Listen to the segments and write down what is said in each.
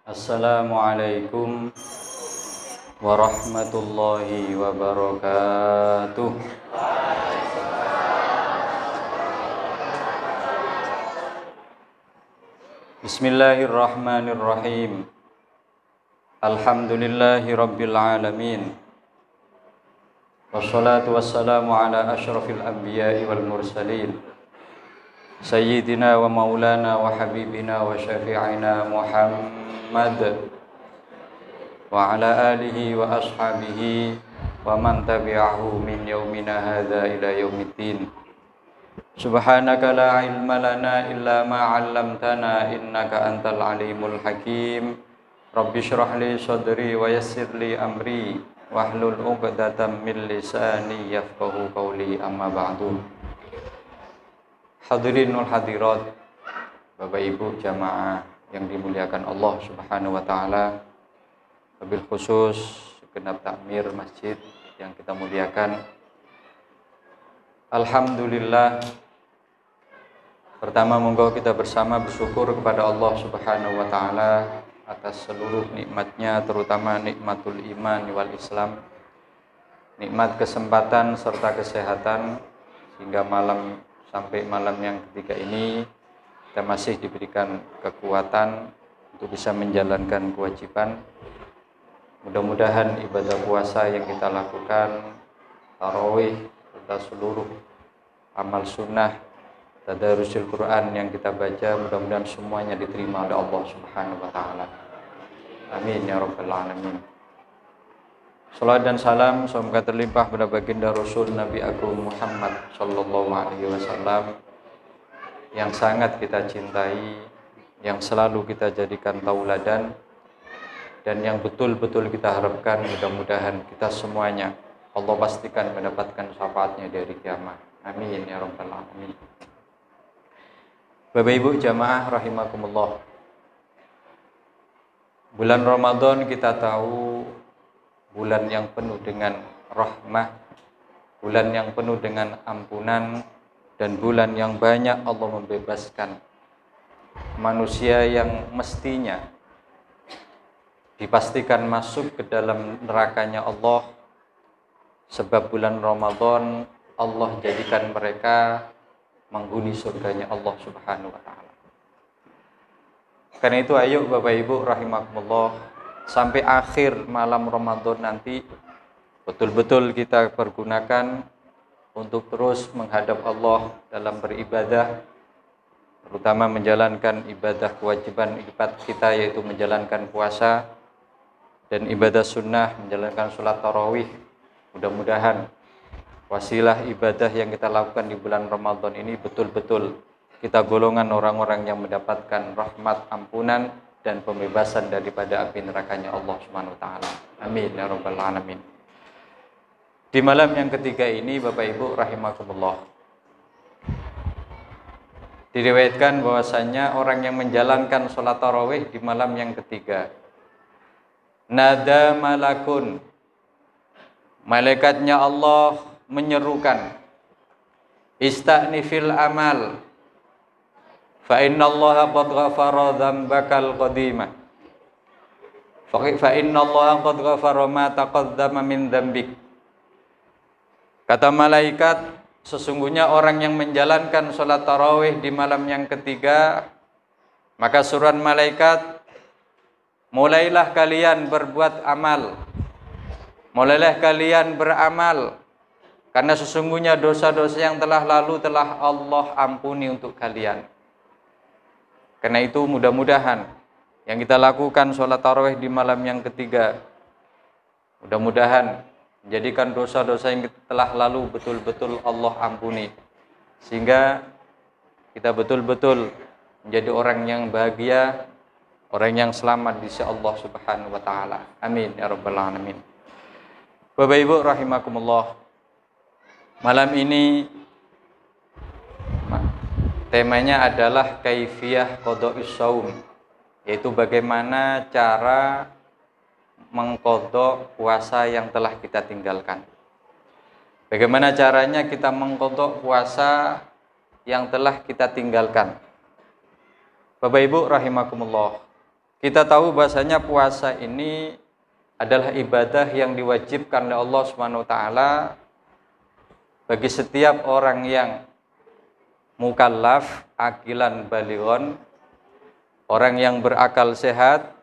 Assalamualaikum warahmatullahi wabarakatuh. Bismillahirrahmanirrahim. Alhamdulillahi rabbil alamin. Wassalatu wassalamu ala asyrafil anbiya'i wal mursalin. Sayyidina wa maulana wa habibina wa syafi'ina Muhammad wa ala alihi wa ashabihi wa man tabi'ahu min yaumina hadza ila yaumiddin. Subhanaka la ilma lana illa ma 'allamtana innaka antal alimul hakim. Rabbi shrah li sadri wa yassir li amri wahlul 'uqdatam min lisani yafqahu qawli, amma ba'du. Hadirinul hadirat, Bapak Ibu jamaah yang dimuliakan Allah Subhanahu wa taala, wabil khusus segenap takmir masjid yang kita muliakan. Alhamdulillah, pertama monggo kita bersama bersyukur kepada Allah Subhanahu wa taala atas seluruh nikmatnya, terutama nikmatul iman wal Islam, nikmat kesempatan serta kesehatan, sehingga sampai malam yang ketiga ini kita masih diberikan kekuatan untuk bisa menjalankan kewajiban. Mudah-mudahan ibadah puasa yang kita lakukan, tarawih, serta seluruh amal sunnah, tadarusul Quran yang kita baca, mudah-mudahan semuanya diterima oleh Allah Subhanahu wa taala. Amin ya rabbal alamin. Salawat dan salam semoga terlimpah pada baginda Rasul Nabi Agung Muhammad sallallahu alaihi wasallam yang sangat kita cintai, yang selalu kita jadikan tauladan, dan yang betul-betul kita harapkan mudah-mudahan kita semuanya Allah pastikan mendapatkan syafaatnya dari kiamat. Amin ya rabbal alamin. Bapak Ibu jamaah rahimakumullah, bulan Ramadan kita tahu bulan yang penuh dengan rahmah, bulan yang penuh dengan ampunan, dan bulan yang banyak Allah membebaskan manusia yang mestinya dipastikan masuk ke dalam nerakanya Allah. Sebab bulan Ramadan Allah jadikan mereka menghuni surganya Allah Subhanahu wa taala. Karena itu ayo Bapak Ibu rahimakumullah, sampai akhir malam Ramadan nanti betul-betul kita pergunakan untuk terus menghadap Allah dalam beribadah, terutama menjalankan ibadah kewajiban kita, yaitu menjalankan puasa, dan ibadah sunnah, menjalankan sholat tarawih. Mudah-mudahan wasilah ibadah yang kita lakukan di bulan Ramadan ini betul-betul kita golongan orang-orang yang mendapatkan rahmat, ampunan, dan pembebasan daripada api nerakanya Allah Subhanahu wa taala. Amin ya rabbal alamin. Di malam yang ketiga ini Bapak Ibu rahimakumullah, diriwayatkan bahwasanya orang yang menjalankan sholat tarawih di malam yang ketiga, nada malakun, malaikatnya Allah menyerukan, istanifil amal, fa innallaha qad ghafara dzambakal qadimah, fa innallaha qad ghafara ma taqaddama min dzambik. Kata malaikat, sesungguhnya orang yang menjalankan sholat tarawih di malam yang ketiga, maka suruhan malaikat, mulailah kalian berbuat amal, mulailah kalian beramal, karena sesungguhnya dosa-dosa yang telah lalu telah Allah ampuni untuk kalian. Karena itu mudah-mudahan yang kita lakukan sholat tarawih di malam yang ketiga, mudah-mudahan menjadikan dosa-dosa yang telah lalu betul-betul Allah ampuni, sehingga kita betul-betul menjadi orang yang bahagia, orang yang selamat di sisi Allah Subhanahu wa taala. Amin ya rabbal alamin. Bapak Ibu rahimakumullah, malam ini temanya adalah kaifiyah qada'is shaum, yaitu bagaimana cara mengqadha puasa yang telah kita tinggalkan. Bagaimana caranya kita mengqadha puasa yang telah kita tinggalkan. Bapak Ibu rahimakumullah, Kita tahu bahasanya puasa ini adalah ibadah yang diwajibkan oleh Allah Subhanahu wa taala bagi setiap orang yang mukallaf, aqilan balighon, orang yang berakal sehat,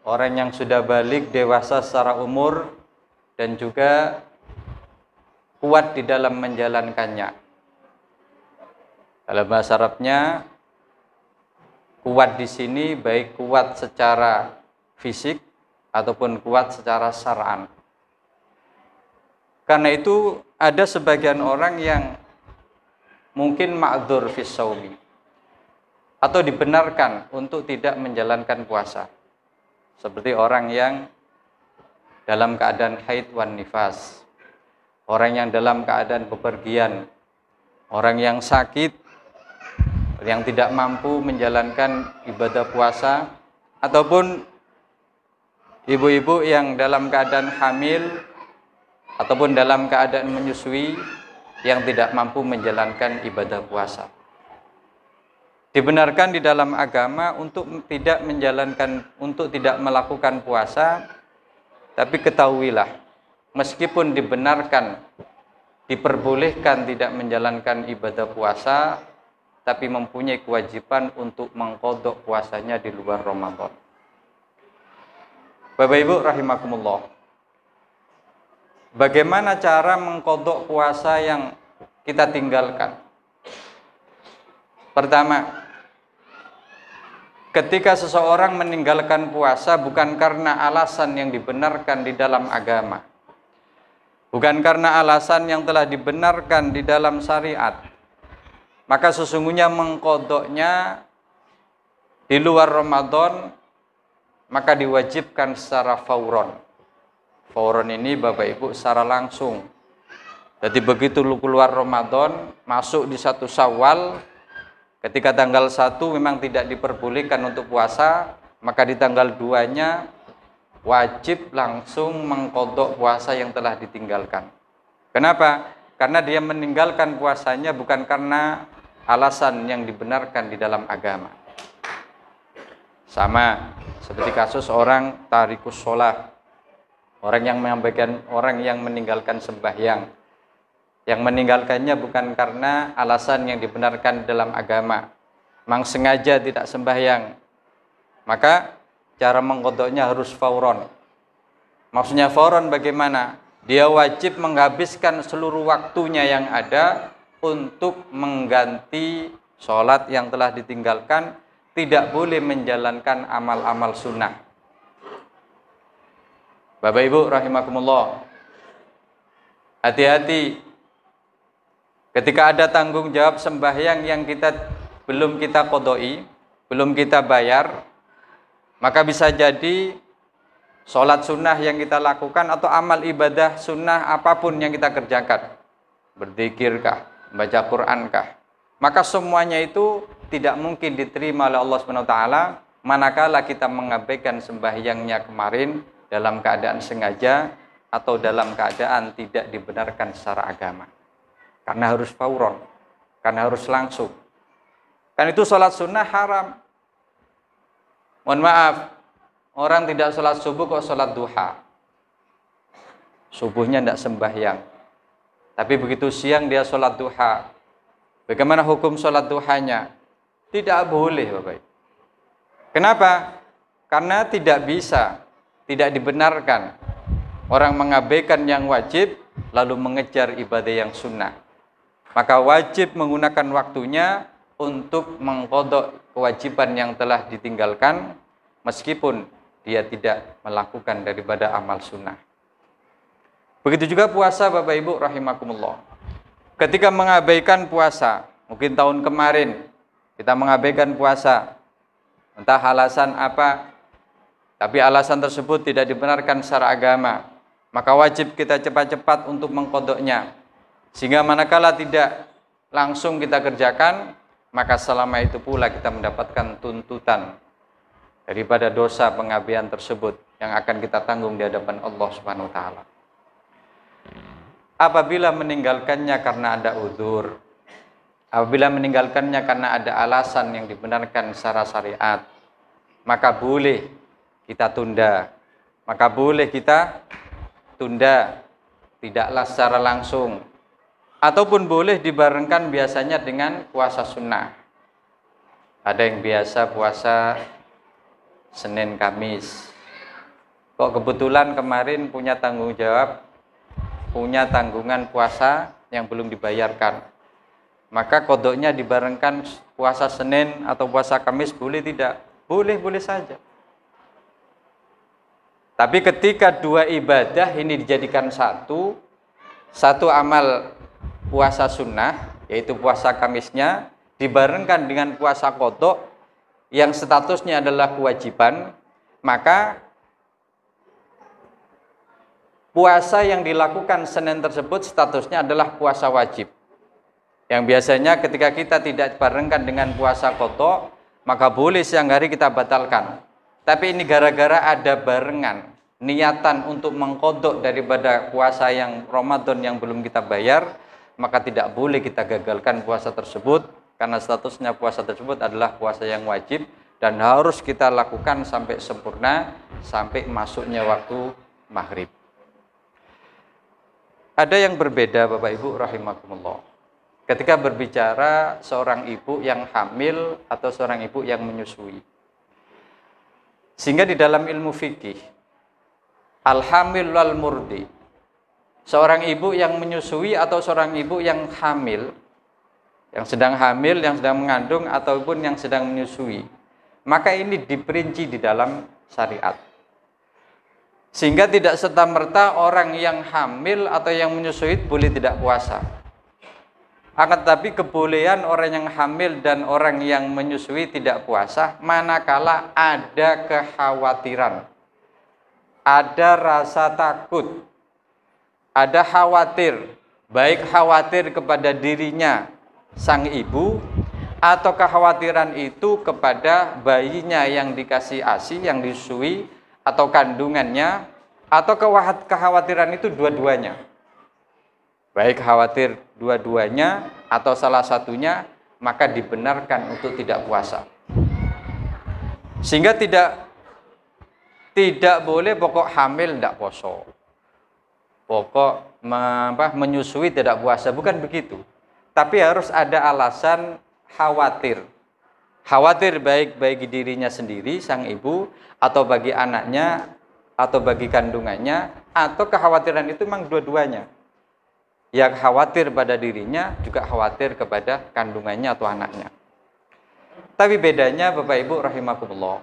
orang yang sudah balik dewasa secara umur dan juga kuat di dalam menjalankannya. Dalam bahasa Arabnya, kuat di sini baik kuat secara fisik ataupun kuat secara syar'an. Karena itu ada sebagian orang yang mungkin ma'dzur fis shaumi atau dibenarkan untuk tidak menjalankan puasa. Seperti orang yang dalam keadaan haid wan nifas, orang yang dalam keadaan bepergian, orang yang sakit, yang tidak mampu menjalankan ibadah puasa, ataupun ibu-ibu yang dalam keadaan hamil ataupun dalam keadaan menyusui yang tidak mampu menjalankan ibadah puasa. Dibenarkan di dalam agama untuk tidak melakukan puasa, tapi ketahuilah, meskipun dibenarkan, diperbolehkan tidak menjalankan ibadah puasa, tapi mempunyai kewajiban untuk mengqadha puasanya di luar Ramadan. Bapak Ibu rahimakumullah, bagaimana cara mengqadha puasa yang kita tinggalkan? Pertama, ketika seseorang meninggalkan puasa bukan karena alasan yang dibenarkan di dalam agama, bukan karena alasan yang telah dibenarkan di dalam syariat, maka sesungguhnya mengqadhanya di luar Ramadan maka diwajibkan secara fauron. Fauron ini Bapak Ibu secara langsung. Jadi begitu lu keluar Ramadan, masuk di 1 Syawal, ketika tanggal 1 memang tidak diperbolehkan untuk puasa, maka di tanggal 2-nya wajib langsung mengqadha puasa yang telah ditinggalkan. Kenapa? Karena dia meninggalkan puasanya bukan karena alasan yang dibenarkan di dalam agama. Sama seperti kasus orang tarikus sholah, orang yang meninggalkan sembahyang, yang meninggalkannya bukan karena alasan yang dibenarkan dalam agama, memang sengaja tidak sembahyang, maka cara mengqadhanya harus fauron. Maksudnya fauron bagaimana? Dia wajib menghabiskan seluruh waktunya yang ada untuk mengganti sholat yang telah ditinggalkan, tidak boleh menjalankan amal-amal sunnah. Bapak Ibu rahimakumullah, hati-hati ketika ada tanggung jawab sembahyang yang belum kita qodoi, belum kita bayar, maka bisa jadi sholat sunnah yang kita lakukan atau amal ibadah sunnah apapun yang kita kerjakan, berzikirkah, membaca Qurankah, maka semuanya itu tidak mungkin diterima oleh Allah SWT manakala kita mengabaikan sembahyangnya kemarin dalam keadaan sengaja atau dalam keadaan tidak dibenarkan secara agama. Karena harus fauron, karena harus langsung. Kan itu sholat sunnah haram. Mohon maaf, orang tidak sholat subuh kok sholat duha. Subuhnya tidak sembahyang, tapi begitu siang dia sholat duha. Bagaimana hukum sholat duhanya? Tidak boleh, Bapak. Kenapa? Karena tidak bisa, tidak dibenarkan orang mengabaikan yang wajib lalu mengejar ibadah yang sunnah. Maka wajib menggunakan waktunya untuk mengqadha kewajiban yang telah ditinggalkan meskipun dia tidak melakukan daripada amal sunnah. Begitu juga puasa Bapak Ibu rahimakumullah. Ketika mengabaikan puasa, mungkin tahun kemarin kita mengabaikan puasa, entah alasan apa, tapi alasan tersebut tidak dibenarkan secara agama, maka wajib kita cepat-cepat untuk mengqadhanya. Sehingga manakala tidak langsung kita kerjakan, maka selama itu pula kita mendapatkan tuntutan daripada dosa pengabaian tersebut yang akan kita tanggung di hadapan Allah Subhanahu wa taala. Apabila meninggalkannya karena ada uzur, apabila meninggalkannya karena ada alasan yang dibenarkan secara syariat, maka boleh kita tunda. Maka boleh kita tunda, tidaklah secara langsung. Ataupun boleh dibarengkan biasanya dengan puasa sunnah. Ada yang biasa puasa Senin Kamis. Kok kebetulan kemarin punya tanggung jawab, punya tanggungan puasa yang belum dibayarkan. Maka kodoknya dibarengkan puasa Senin atau puasa Kamis, boleh tidak? Boleh saja. Tapi ketika dua ibadah ini dijadikan satu amal puasa sunnah, yaitu puasa Kamisnya, dibarengkan dengan puasa qadha yang statusnya adalah kewajiban, maka puasa yang dilakukan Senin tersebut statusnya adalah puasa wajib. Yang biasanya ketika kita tidak barengkan dengan puasa qadha, maka boleh siang hari kita batalkan. Tapi ini gara-gara ada barengan niatan untuk mengqadha daripada puasa yang Ramadan yang belum kita bayar, maka tidak boleh kita gagalkan puasa tersebut, karena statusnya puasa tersebut adalah puasa yang wajib dan harus kita lakukan sampai sempurna, sampai masuknya waktu maghrib. Ada yang berbeda Bapak Ibu rahimakumullah, ketika berbicara seorang ibu yang hamil atau seorang ibu yang menyusui. Sehingga di dalam ilmu fikih, al-hamil wal murdi, seorang ibu yang menyusui atau seorang ibu yang hamil, yang sedang hamil, yang sedang mengandung, ataupun yang sedang menyusui, maka ini diperinci di dalam syariat. Sehingga tidak serta-merta orang yang hamil atau yang menyusui boleh tidak puasa. Akan tetapi kebolehan orang yang hamil dan orang yang menyusui tidak puasa manakala ada kekhawatiran, ada rasa takut, ada khawatir, baik khawatir kepada dirinya sang ibu atau kekhawatiran itu kepada bayinya yang dikasih ASI, yang disusui, atau kandungannya, atau kekhawatiran itu dua-duanya. Baik khawatir dua-duanya atau salah satunya, maka dibenarkan untuk tidak puasa. Sehingga tidak boleh pokok hamil tidak poso, pokok menyusui tidak puasa, bukan begitu. Tapi harus ada alasan khawatir. Khawatir baik bagi dirinya sendiri, sang ibu, atau bagi anaknya, atau bagi kandungannya, atau kekhawatiran itu memang dua-duanya. Yang khawatir pada dirinya, juga khawatir kepada kandungannya atau anaknya. Tapi bedanya Bapak Ibu rahimakumullah,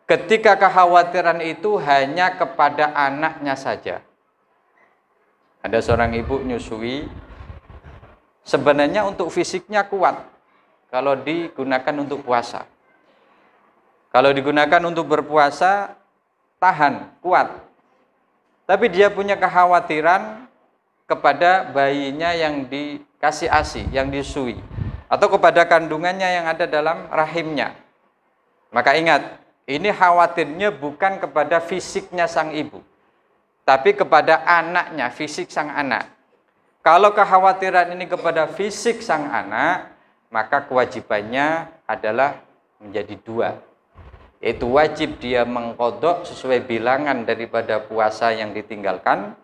ketika kekhawatiran itu hanya kepada anaknya saja. Ada seorang ibu nyusui, sebenarnya untuk fisiknya kuat kalau digunakan untuk puasa. Kalau digunakan untuk berpuasa, tahan, kuat. Tapi dia punya kekhawatiran kepada bayinya yang dikasih ASI, yang disusui, atau kepada kandungannya yang ada dalam rahimnya. Maka ingat, ini khawatirnya bukan kepada fisiknya sang ibu, tapi kepada anaknya, fisik sang anak. Kalau kekhawatiran ini kepada fisik sang anak, maka kewajibannya adalah menjadi dua, yaitu wajib dia mengqadha sesuai bilangan daripada puasa yang ditinggalkan.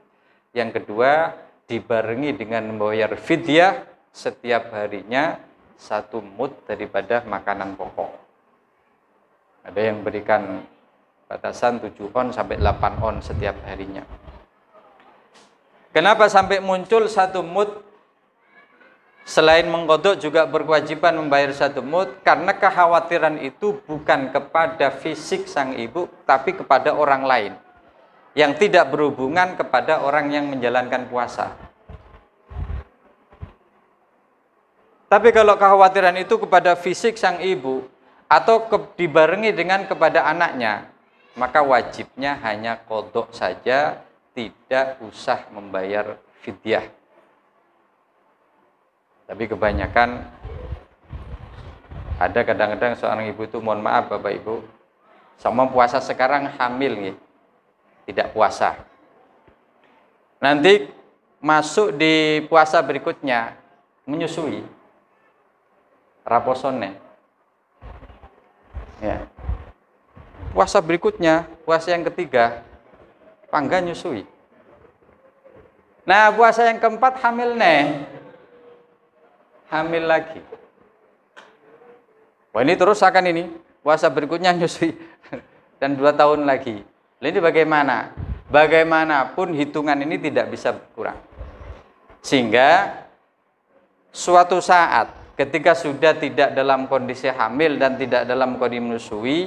Yang kedua, dibarengi dengan membayar fidyah setiap harinya 1 mud daripada makanan pokok. Ada yang berikan batasan 7 on sampai 8 on setiap harinya. Kenapa sampai muncul 1 mud? Selain mengqadha juga berkewajiban membayar 1 mud, karena kekhawatiran itu bukan kepada fisik sang ibu, tapi kepada orang lain yang tidak berhubungan kepada orang yang menjalankan puasa. Tapi kalau kekhawatiran itu kepada fisik sang ibu atau dibarengi dengan kepada anaknya, maka wajibnya hanya qadha saja, tidak usah membayar fidyah. Tapi kebanyakan ada kadang-kadang seorang ibu itu, mohon maaf Bapak Ibu, sama puasa sekarang hamil nih, tidak puasa. Nanti masuk di puasa berikutnya menyusui, raposone. Ya. puasa berikutnya, puasa yang ketiga, pangga nyusui. Nah, puasa yang keempat hamil nih. Hamil lagi. Wah, ini terus akan ini. Puasa berikutnya nyusui. Dan 2 tahun lagi. Ini bagaimana? Bagaimanapun hitungan ini tidak bisa berkurang. Sehingga suatu saat ketika sudah tidak dalam kondisi hamil dan tidak dalam kondisi menyusui,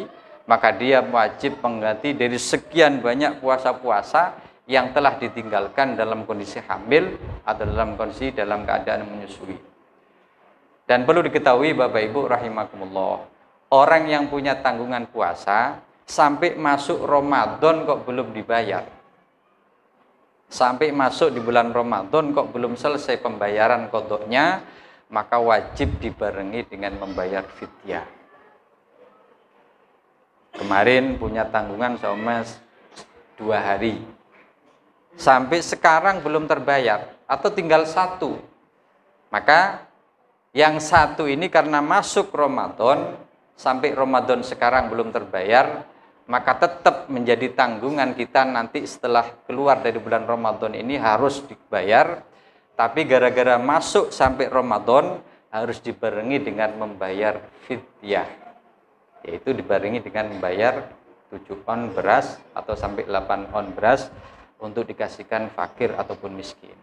maka dia wajib mengganti dari sekian banyak puasa-puasa yang telah ditinggalkan dalam kondisi hamil atau dalam keadaan menyusui. Dan perlu diketahui Bapak Ibu rahimakumullah, orang yang punya tanggungan puasa sampai masuk Ramadan kok belum dibayar. Sampai masuk di bulan Ramadan kok belum selesai pembayaran qadanya, maka wajib dibarengi dengan membayar fidyah. Kemarin punya tanggungan selama 2 hari. Sampai sekarang belum terbayar atau tinggal 1. Maka yang 1 ini karena masuk Ramadan, sampai Ramadan sekarang belum terbayar, maka tetap menjadi tanggungan kita nanti setelah keluar dari bulan Ramadan ini harus dibayar. Tapi gara-gara masuk sampai Ramadan harus dibarengi dengan membayar fidyah. Yaitu dibarengi dengan membayar 7 on beras atau sampai 8 on beras untuk dikasihkan fakir ataupun miskin.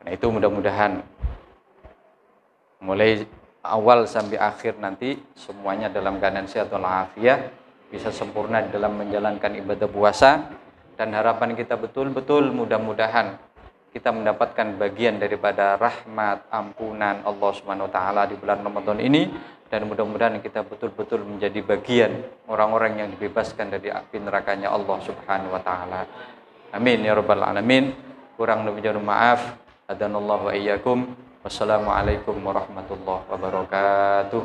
Karena itu mudah-mudahan mulai awal sampai akhir nanti semuanya dalam keadaan sehat walafiat, bisa sempurna dalam menjalankan ibadah puasa, dan harapan kita betul-betul mudah-mudahan kita mendapatkan bagian daripada rahmat ampunan Allah Subhanahu wa taala di bulan Ramadan ini, dan mudah-mudahan kita betul-betul menjadi bagian orang-orang yang dibebaskan dari api nerakanya Allah Subhanahu wa taala. Amin ya rabbal alamin. Kurang lebih maaf. Hadanallahu wa iyyakum. Wassalamualaikum warahmatullahi wabarakatuh.